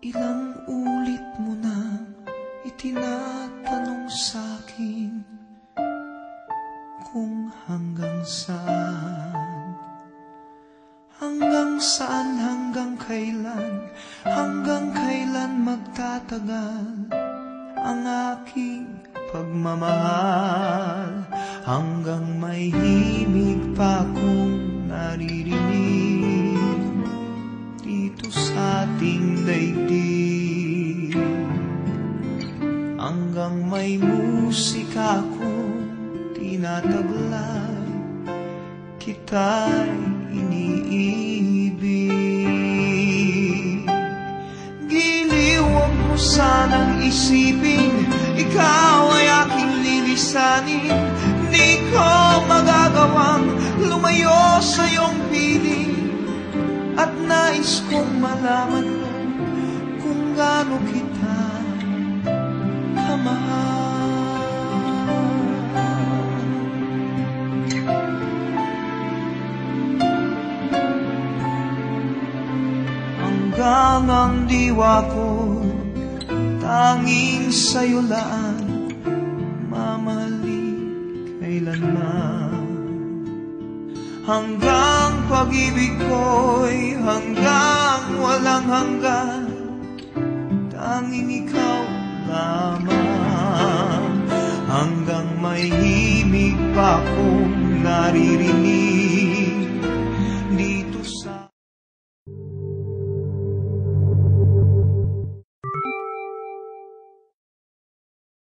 Ilang ulit mo na itinatanong sa'kin kung hanggang saan, hanggang kailan magtatagal ang aking pagmamahal, hanggang may himig pa akong naririnig dito sa ating daigdig, hanggang may musika akong tinataglay, kita'y iniibig. Giliw, huwag mo sanang isipin ikaw ay aking lilisanin. Di ko magagawang lumayo sa iyong piling, at nais kong malaman mo kung gaano kita kamahal. Hanggang ang diwa ko tanging sa'yo laan, mamalik kailanman. Hanggang pag-ibig ko'y hanggang walang hanggan, tanging ikaw lamang. Hanggang may himig pa akong naririnig